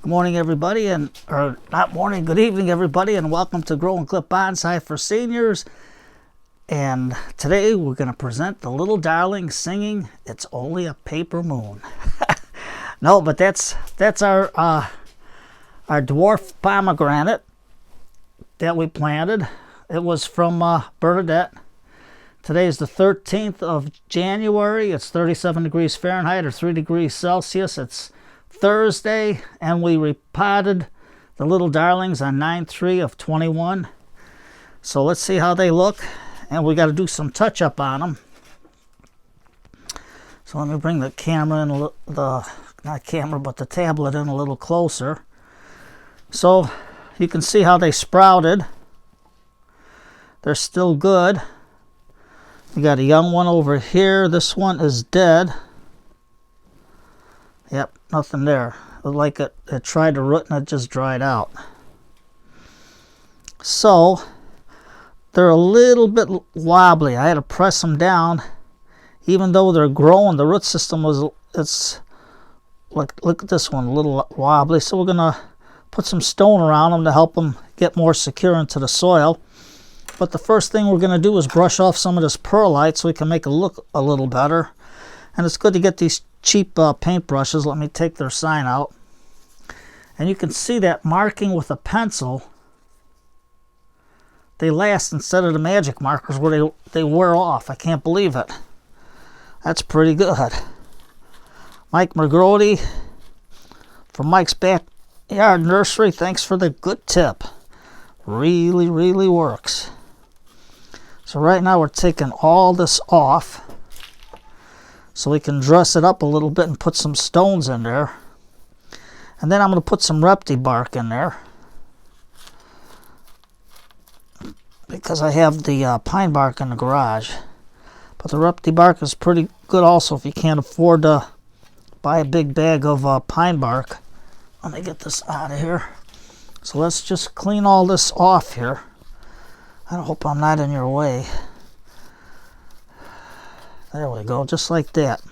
Good morning, everybody, or not morning, good evening, everybody, and welcome to Grow and Clip Bonsai for Seniors. And today we're going to present the little darling singing "It's Only a Paper Moon." No, but that's our dwarf pomegranate that we planted. It was from Bernadette. Today is the 13th of January. It's 37 degrees Fahrenheit or 3 degrees Celsius. It's Thursday, and we repotted the little darlings on 9/3 of 21. So let's see how they look, and we got to do some touch up on them. So let me bring the camera in, the tablet in a little closer. So you can see how they sprouted. They're still good. We got a young one over here. This one is dead. Yep, nothing there. It looked like it tried to root and it just dried out. So they're a little bit wobbly. I had to press them down. Even though they're growing, the root system it's look at this one, a little wobbly. So we're gonna put some stone around them to help them get more secure into the soil. But the first thing we're gonna do is brush off some of this perlite so we can make it look a little better. And it's good to get these cheap paint brushes. Let me take their sign out. And you can see that marking with a pencil, they last instead of the magic markers where they wear off. I can't believe it. That's pretty good. Mike McGrody from Mike's Backyard Nursery, thanks for the good tip. Really, really works. So right now we're taking all this off so we can dress it up a little bit and put some stones in there. And then I'm going to put some repti bark in there, because I have the pine bark in the garage. But the repti bark is pretty good also if you can't afford to buy a big bag of pine bark. Let me get this out of here. So let's just clean all this off here. I hope I'm not in your way. There we go, just like that.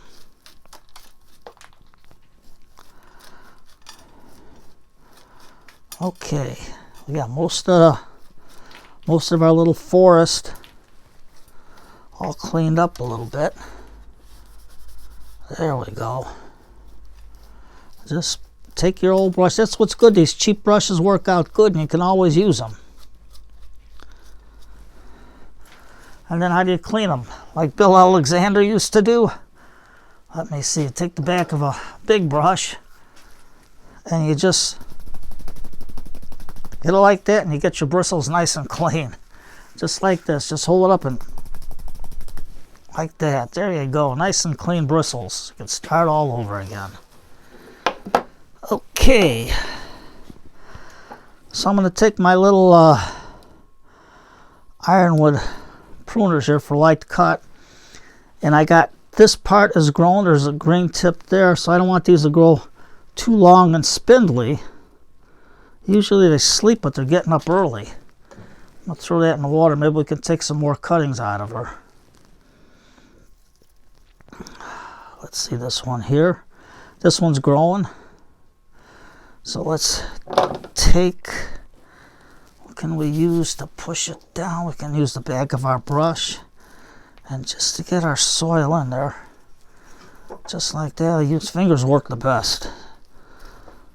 Okay, we got most of our little forest all cleaned up a little bit. There we go. Just take your old brush. That's what's good. These cheap brushes work out good, and you can always use them. And then how do you clean them? Like Bill Alexander used to do? Let me see. Take the back of a big brush, and you just get it like that, and you get your bristles nice and clean. Just like this. Just hold it up and like that. There you go. Nice and clean bristles. You can start all over again. Okay. So I'm going to take my little ironwood pruners here for light cut, and I got this part is grown. There's a green tip there, so I don't want these to grow too long and spindly. Usually they sleep, but they're getting up early. I'm gonna throw that in the water. Maybe we can take some more cuttings out of her. Let's see this one here. This one's growing, so let's take, what can we use to push it down? We can use the back of our brush, and just to get our soil in there, just like that. I use fingers, work the best.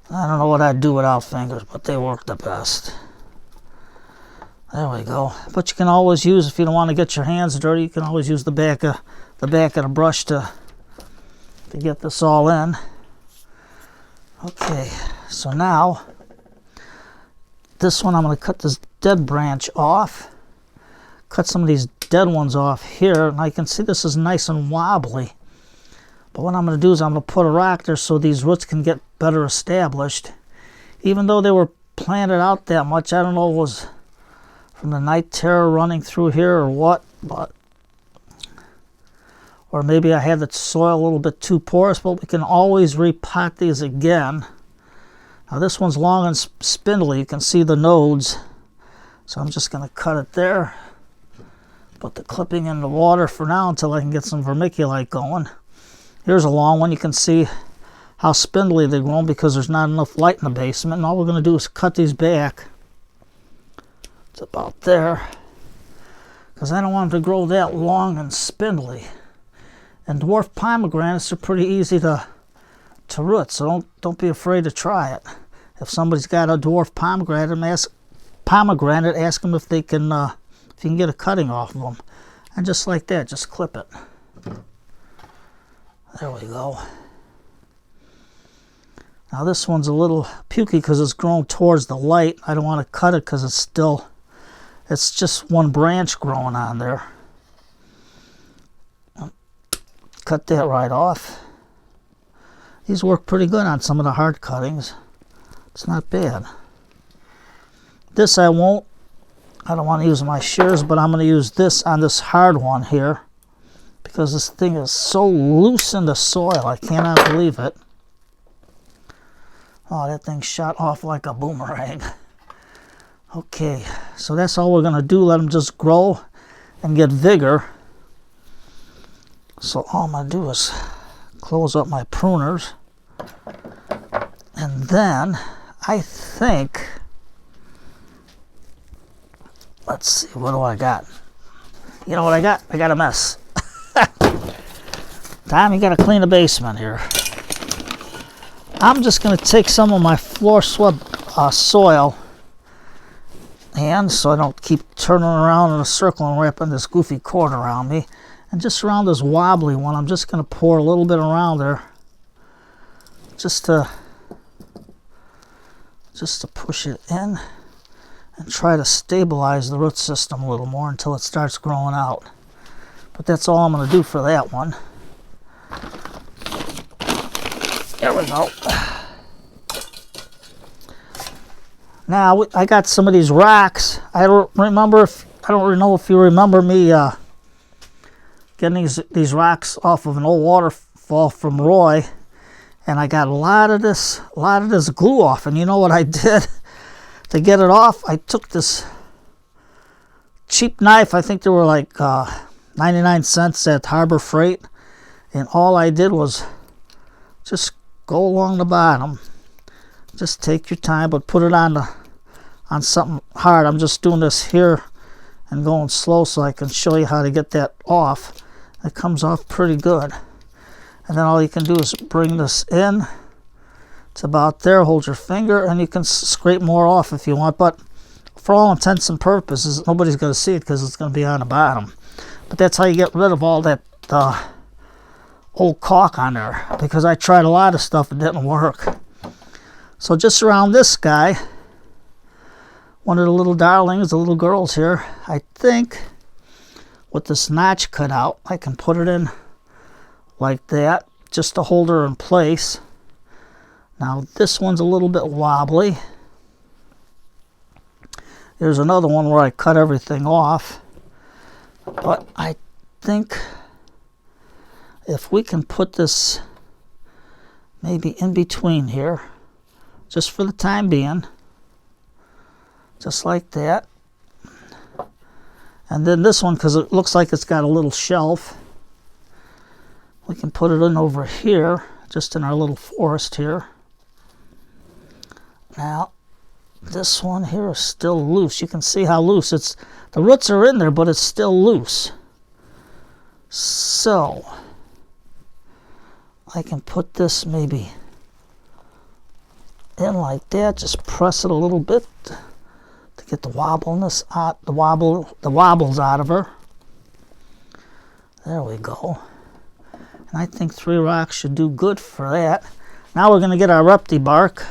I don't know what I'd do without fingers, but they work the best. There we go. But you can always use, if you don't want to get your hands dirty, you can always use the back of the brush to get this all in. Okay, so now this one I'm going to cut this dead branch off. Cut some of these dead ones off here, and I can see this is nice and wobbly. But what I'm going to do is I'm going to put a rock there so these roots can get better established. Even though they were planted out that much, I don't know if it was from the night terror running through here or what, or maybe I had the soil a little bit too porous, but we can always repot these again. Now this one's long and spindly. You can see the nodes. So I'm just going to cut it there. Put the clipping in the water for now until I can get some vermiculite going. Here's a long one. You can see how spindly they're grown because there's not enough light in the basement. And all we're going to do is cut these back. It's about there. Because I don't want them to grow that long and spindly. And dwarf pomegranates are pretty easy to root, so don't be afraid to try it. If somebody's got a dwarf pomegranate, ask them if they can, if you can get a cutting off of them. And just like that, just clip it. There we go. Now this one's a little pukey because it's grown towards the light. I don't want to cut it because it's just one branch growing on there. Cut that right off. These work pretty good on some of the hard cuttings. It's not bad. This I don't want to use my shears, but I'm going to use this on this hard one here because this thing is so loose in the soil. I cannot believe it. Oh, that thing shot off like a boomerang. Okay, so that's all we're going to do. Let them just grow and get vigor. So all I'm going to do is close up my pruners. And then I think, let's see, what do I got? You know what I got? I got a mess. Tom, you got to clean the basement here. I'm just going to take some of my floor swab soil, and so I don't keep turning around in a circle and wrapping this goofy cord around me. And just around this wobbly one, I'm just going to pour a little bit around there, just to push it in and try to stabilize the root system a little more until it starts growing out. But that's all I'm going to do for that one. There we go. Now I got some of these rocks. I don't really know if you remember me getting these rocks off of an old waterfall from Roy, and I got a lot of this glue off. And you know what I did to get it off? I took this cheap knife. I think they were like 99 cents at Harbor Freight, and all I did was just go along the bottom. Just take your time, but put it on something hard. I'm just doing this here and going slow so I can show you how to get that off. It comes off pretty good. And then all you can do is bring this in. It's about there. Hold your finger, and you can scrape more off if you want. But for all intents and purposes, nobody's going to see it because it's going to be on the bottom. But that's how you get rid of all that old caulk on there, because I tried a lot of stuff, it didn't work. So just around this guy, one of the little darlings, the little girls here, I think with this notch cut out, I can put it in like that just to hold her in place. Now this one's a little bit wobbly. There's another one where I cut everything off, but I think if we can put this maybe in between here, just for the time being, just like that. And then this one, because it looks like it's got a little shelf, we can put it in over here, just in our little forest here. Now, this one here is still loose. You can see how loose it's. The roots are in there, but it's still loose. So I can put this maybe in like that. Just press it a little bit to get the wobbliness out, the wobbles out of her. There we go. And I think 3 rocks should do good for that. Now we're going to get our repti bark.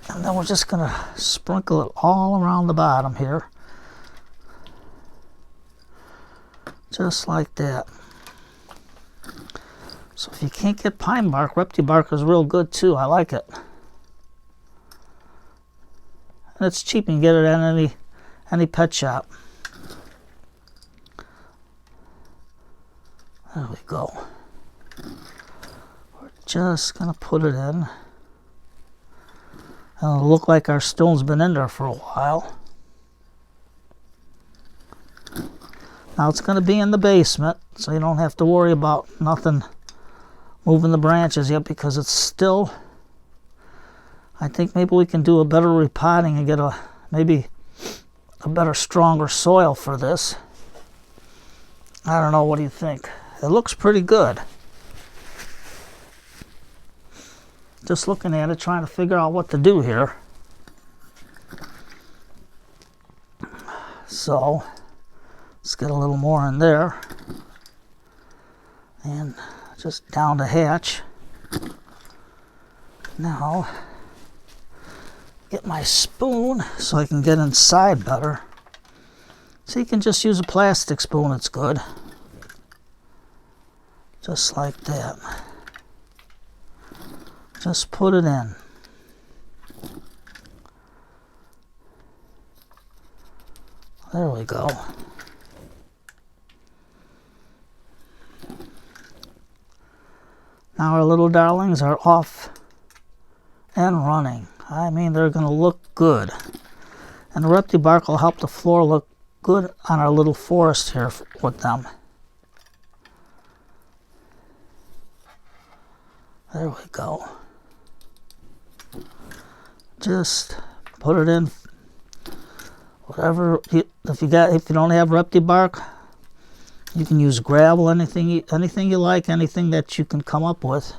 And then we're just going to sprinkle it all around the bottom here. Just like that. So if you can't get pine bark, repti bark is real good too. I like it. And it's cheap. You can get it at any pet shop. There we go. We're just going to put it in. And it'll look like our stone's been in there for a while. Now it's going to be in the basement, so you don't have to worry about nothing moving the branches yet, because it's still, I think maybe we can do a better repotting and get maybe a better, stronger soil for this. I don't know, what do you think? It looks pretty good. Just looking at it, trying to figure out what to do here. So, let's get a little more in there. And just down the hatch. Now, get my spoon so I can get inside better. So you can just use a plastic spoon, it's good. Just like that. Just put it in. There we go. Now our little darlings are off and running. I mean, they're going to look good. And the repti bark will help the floor look good on our little forest here with them. There we go. Just put it in. Whatever, if you don't have repti bark, you can use gravel, anything you like, anything that you can come up with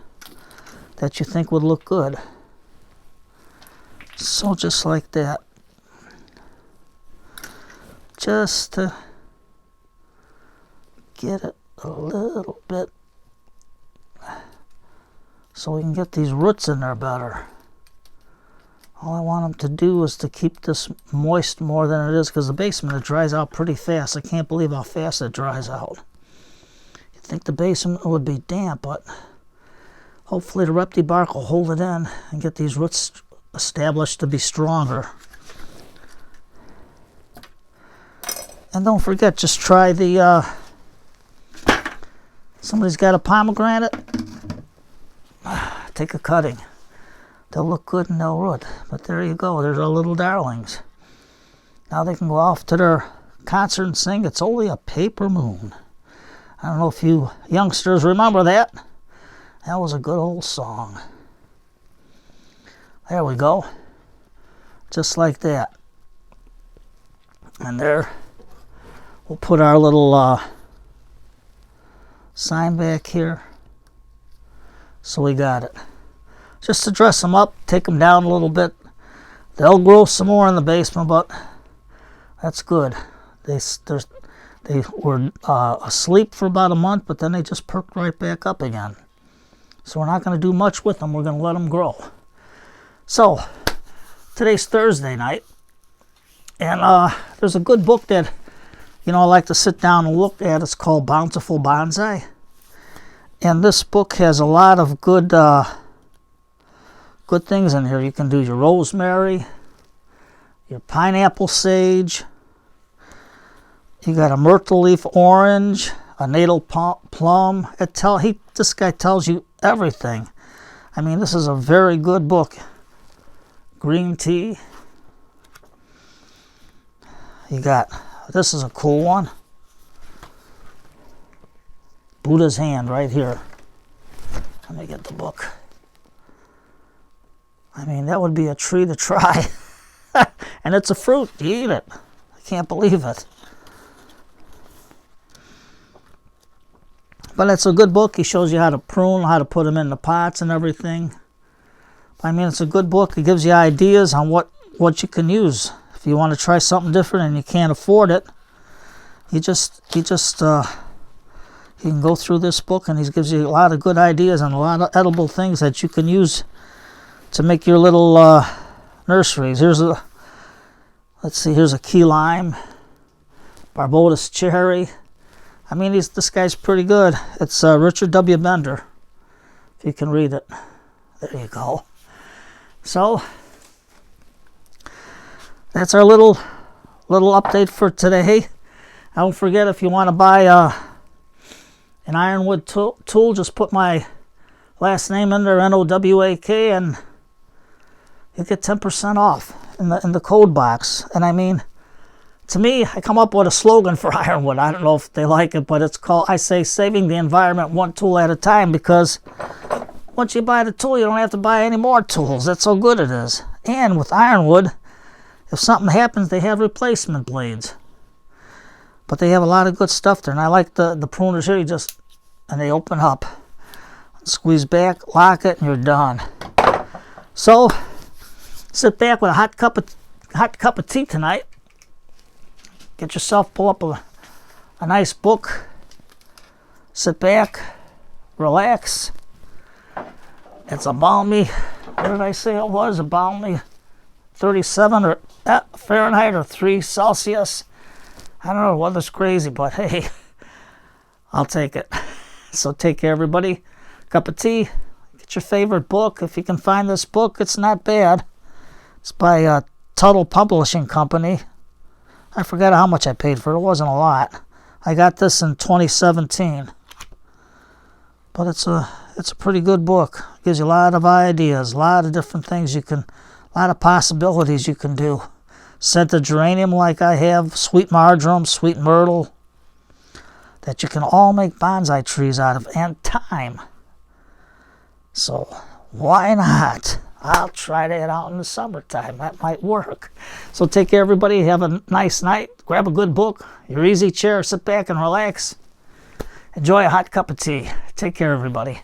that you think would look good. So just like that. Just to get it a little bit so we can get these roots in there better. All I want them to do is to keep this moist more than it is, because the basement, it dries out pretty fast. I can't believe how fast it dries out. You'd think the basement would be damp, but hopefully the repti bark will hold it in and get these roots established to be stronger. And don't forget, just try the, somebody's got a pomegranate, take a cutting. They'll look good and they'll root. But there you go, there's our little darlings. Now they can go off to their concert and sing It's Only a Paper Moon. I don't know if you youngsters remember that. That was a good old song. There we go. Just like that. And there, we'll put our little sign back here. So we got it. Just to dress them up, take them down a little bit. They'll grow some more in the basement, but that's good. They were asleep for about a month, but then they just perked right back up again. So we're not going to do much with them. We're going to let them grow. So today's Thursday night, and there's a good book that I like to sit down and look at. It's called Bountiful Bonsai, and this book has a lot of good things in here. You can do your rosemary, your pineapple sage, you got a myrtle leaf orange, a natal plum. This guy tells you everything. I mean, this is a very good book. Green tea. This is a cool one. Buddha's hand right here. Let me get the book. I mean, that would be a tree to try. And it's a fruit. You eat it. I can't believe it. But it's a good book. He shows you how to prune, how to put them in the pots and everything. I mean, it's a good book. It gives you ideas on what you can use. If you want to try something different and you can't afford it, he can go through this book, and he gives you a lot of good ideas and a lot of edible things that you can use to make your little nurseries. Here's a key lime, Barbados cherry. I mean, this guy's pretty good. It's Richard W. Bender, if you can read it. There you go. So that's our little update for today. Don't forget, if you want to buy an ironwood tool, just put my last name in there, Nowak, and you get 10% off in the code box. And I mean, to me, I come up with a slogan for ironwood. I don't know if they like it, but it's called, I say, saving the environment one tool at a time, because once you buy the tool, you don't have to buy any more tools. That's how good it is. And with ironwood, if something happens, they have replacement blades. But they have a lot of good stuff there. And I like the pruners here. And they open up. Squeeze back, lock it, and you're done. So, sit back with a hot cup of tea tonight. Get yourself, pull up a nice book. Sit back, relax. It's a balmy, what did I say it was? A balmy 37 or Fahrenheit or 3 Celsius. I don't know, the weather's crazy, but hey, I'll take it. So take care, everybody. Cup of tea. Get your favorite book. If you can find this book, it's not bad. It's by Tuttle Publishing Company. I forgot how much I paid for it. It wasn't a lot. I got this in 2017. But it's a pretty good book. It gives you a lot of ideas, a lot of different things a lot of possibilities you can do. Scented geranium like I have, sweet marjoram, sweet myrtle, that you can all make bonsai trees out of, and thyme. So why not? I'll try that out in the summertime. That might work. So take care, everybody. Have a nice night. Grab a good book, your easy chair, sit back and relax. Enjoy a hot cup of tea. Take care, everybody.